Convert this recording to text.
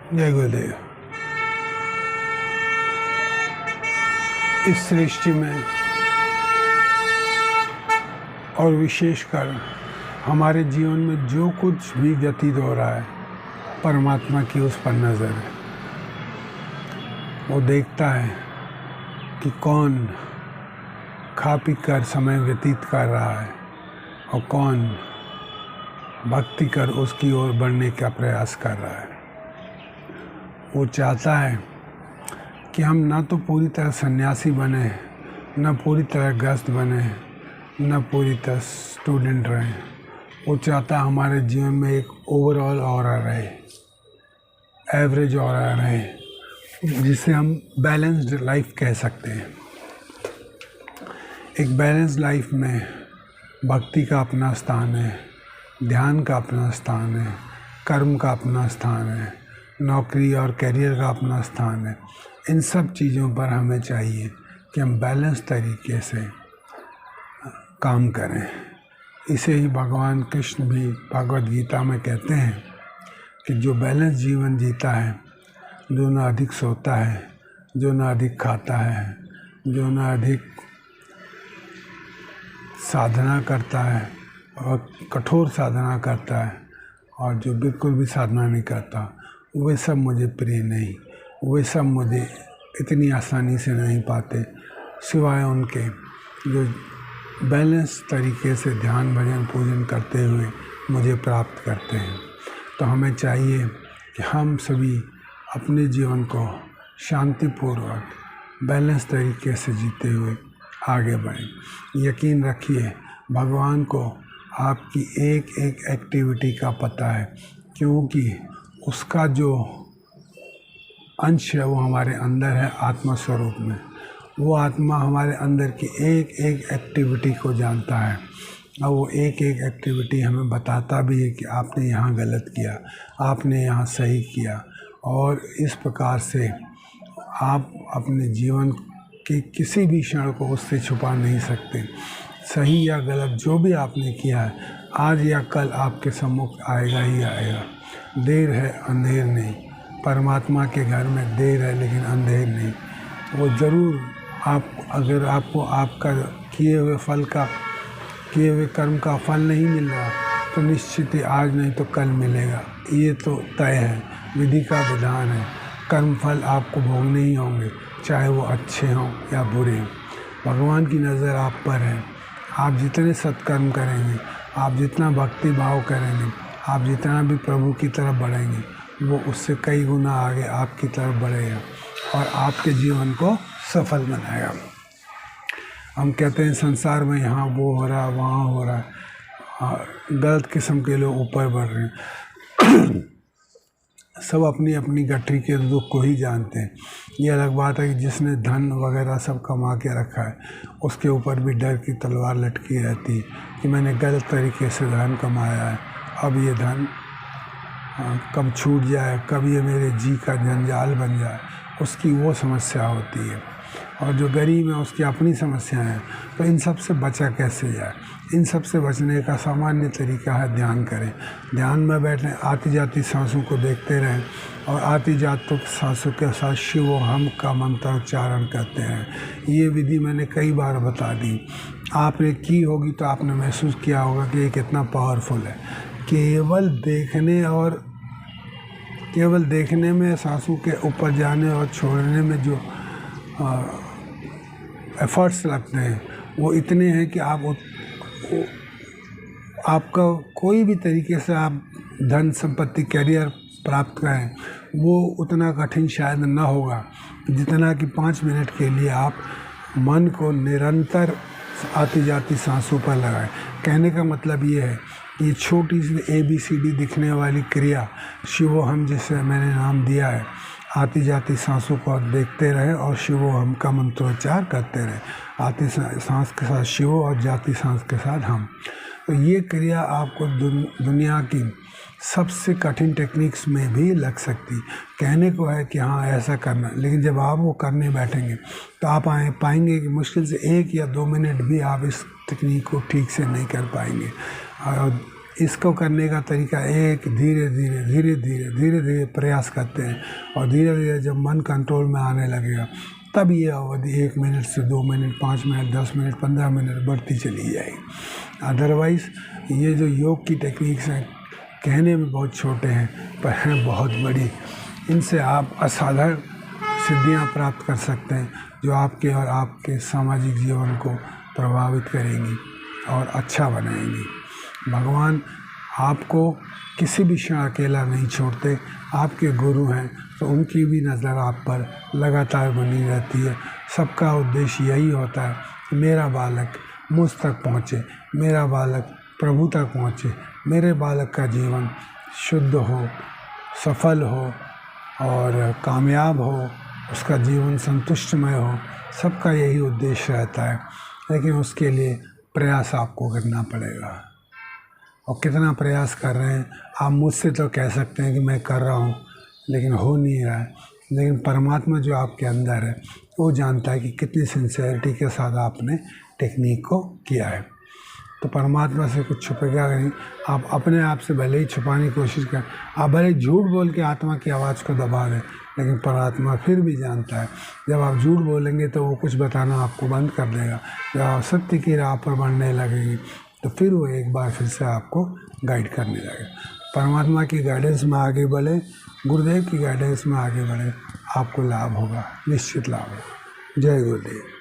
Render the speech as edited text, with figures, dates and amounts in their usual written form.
जय गुरुदेव। इस सृष्टि में और विशेषकर हमारे जीवन में जो कुछ भी व्यतीत हो रहा है, परमात्मा की उस पर नज़र है। वो देखता है कि कौन खा पी कर समय व्यतीत कर रहा है और कौन भक्ति कर उसकी ओर बढ़ने का प्रयास कर रहा है। वो चाहता है कि हम ना तो पूरी तरह सन्यासी बने, न पूरी तरह गृहस्थ बने, न पूरी तरह स्टूडेंट रहें। वो चाहता है हमारे जीवन में एक ओवरऑल ऑरा रहे, एवरेज ऑरा रहे, जिसे हम बैलेंस्ड लाइफ कह सकते हैं। एक बैलेंस्ड लाइफ में भक्ति का अपना स्थान है, ध्यान का अपना स्थान है, कर्म का अपना स्थान है, नौकरी और करियर का अपना स्थान है। इन सब चीज़ों पर हमें चाहिए कि हम बैलेंस तरीके से काम करें। इसे ही भगवान कृष्ण भी भगवद गीता में कहते हैं कि जो बैलेंस जीवन जीता है, जो न अधिक सोता है, जो न अधिक खाता है, जो न अधिक साधना करता है और कठोर साधना करता है, और जो बिल्कुल भी साधना नहीं करता, वे सब मुझे प्रिय नहीं। वे सब मुझे इतनी आसानी से नहीं पाते, सिवाय उनके जो बैलेंस तरीके से ध्यान भजन पूजन करते हुए मुझे प्राप्त करते हैं। तो हमें चाहिए कि हम सभी अपने जीवन को शांतिपूर्वक बैलेंस तरीके से जीते हुए आगे बढ़ें। यकीन रखिए, भगवान को आपकी एक एक एक्टिविटी का पता है, क्योंकि उसका जो अंश है वो हमारे अंदर है, आत्मा स्वरूप में। वो आत्मा हमारे अंदर की एक एक एक्टिविटी को जानता है, और वो एक एक एक्टिविटी हमें बताता भी है कि आपने यहाँ गलत किया, आपने यहाँ सही किया। और इस प्रकार से आप अपने जीवन के किसी भी क्षण को उससे छुपा नहीं सकते। सही या गलत जो भी आपने किया है, आज या कल आपके सम्मुख आएगा ही आएगा। देर है अंधेर नहीं। परमात्मा के घर में देर है लेकिन अंधेर नहीं। वो ज़रूर अगर आपको आपका किए हुए कर्म का फल नहीं मिल रहा, तो निश्चित ही आज नहीं तो कल मिलेगा। ये तो तय है, विधि का विधान है। कर्म फल आपको भोगने ही होंगे, चाहे वो अच्छे हों या बुरे हों। भगवान की नज़र आप पर है। आप जितने सत्कर्म करेंगे, आप जितना भक्ति भाव करेंगे, आप जितना भी प्रभु की तरफ बढ़ेंगे, वो उससे कई गुना आगे आपकी तरफ बढ़ेगा और आपके जीवन को सफल बनाएगा। हम कहते हैं संसार में यहाँ वो हो रहा है, वहाँ हो रहा है, गलत किस्म के लोग ऊपर बढ़ रहे हैं। सब अपनी अपनी गठरी के दुख को ही जानते हैं। ये अलग बात है कि जिसने धन वगैरह सब कमा के रखा है, उसके ऊपर भी डर की तलवार लटकी रहती है कि मैंने गलत तरीके से धन कमाया है, अब ये धन कब छूट जाए, कब ये मेरे जी का जंजाल बन जाए, उसकी वो समस्या होती है। और जो गरीब है उसकी अपनी समस्याएं हैं। तो इन सब से बचा कैसे जाए? इन सब से बचने का सामान्य तरीका है ध्यान करें। ध्यान में बैठें, आती जाती सांसों को देखते रहें और आती जाती सांसों के साथ शिव हम का मंत्रोच्चारण करते हैं। ये विधि मैंने कई बार बता दी, आपने की होगी तो आपने महसूस किया होगा कि ये कितना पावरफुल है। केवल देखने में सांसों के ऊपर जाने और छोड़ने में जो एफर्ट्स लगते हैं, वो इतने हैं कि आपका कोई भी तरीके से आप धन संपत्ति करियर प्राप्त करें, वो उतना कठिन शायद ना होगा जितना कि 5 मिनट के लिए आप मन को निरंतर आती जाती सांसों पर लगाएं। कहने का मतलब ये है, ये छोटी सी ABCD दिखने वाली क्रिया शिवोहम, जिसे मैंने नाम दिया है, आती जाती सांसों को देखते रहे और शिवोहम का मंत्रोच्चार करते रहे। आती सांस के साथ शिव और जाती सांस के साथ हम। तो ये क्रिया आपको दुनिया की सबसे कठिन टेक्निक्स में भी लग सकती। कहने को है कि हाँ ऐसा करना, लेकिन जब आप वो करने बैठेंगे तो आप पाएंगे कि मुश्किल से 1 या 2 मिनट भी आप इस तकनीक को ठीक से नहीं कर पाएंगे। और इसको करने का तरीका एक, धीरे धीरे धीरे धीरे धीरे धीरे प्रयास करते हैं, और धीरे धीरे जब मन कंट्रोल में आने लगेगा तब ये अवधि 1 मिनट से 2 मिनट, 5 मिनट, 10 मिनट, 15 मिनट बढ़ती चली जाएगी। अदरवाइज़ ये जो योग की टेक्निक्स हैं कहने में बहुत छोटे हैं पर हैं बहुत बड़ी। इनसे आप असाधारण सिद्धियां प्राप्त कर सकते हैं जो आपके और आपके सामाजिक जीवन को प्रभावित करेंगी और अच्छा बनाएंगी। भगवान आपको किसी भी क्षण अकेला नहीं छोड़ते। आपके गुरु हैं तो उनकी भी नज़र आप पर लगातार बनी रहती है। सबका उद्देश्य यही होता है कि मेरा बालक मुझ तक पहुँचे, मेरा बालक प्रभु तक पहुँचे, मेरे बालक का जीवन शुद्ध हो, सफल हो और कामयाब हो, उसका जीवन संतुष्टमय हो। सबका यही उद्देश्य रहता है, लेकिन उसके लिए प्रयास आपको करना पड़ेगा। और कितना प्रयास कर रहे हैं आप मुझसे तो कह सकते हैं कि मैं कर रहा हूँ, लेकिन हो नहीं रहा है। लेकिन परमात्मा जो आपके अंदर है वो जानता है कि कितनी सिंसेरिटी के साथ आपने टेक्निक को किया है। तो परमात्मा से कुछ छुपेगा नहीं। आप अपने आप से भले ही छुपाने की कोशिश करें, आप भले झूठ बोल के आत्मा की आवाज़ को दबा दें, लेकिन परमात्मा फिर भी जानता है। जब आप झूठ बोलेंगे तो वो कुछ बताना आपको बंद कर देगा। जब आप सत्य की राह पर बढ़ने लगेंगे तो फिर वो एक बार फिर से आपको गाइड करने लगेगा। परमात्मा की गाइडेंस में आगे बढ़े, गुरुदेव की गाइडेंस में आगे बढ़े, आपको लाभ होगा, निश्चित लाभ होगा। जय गुरुदेव।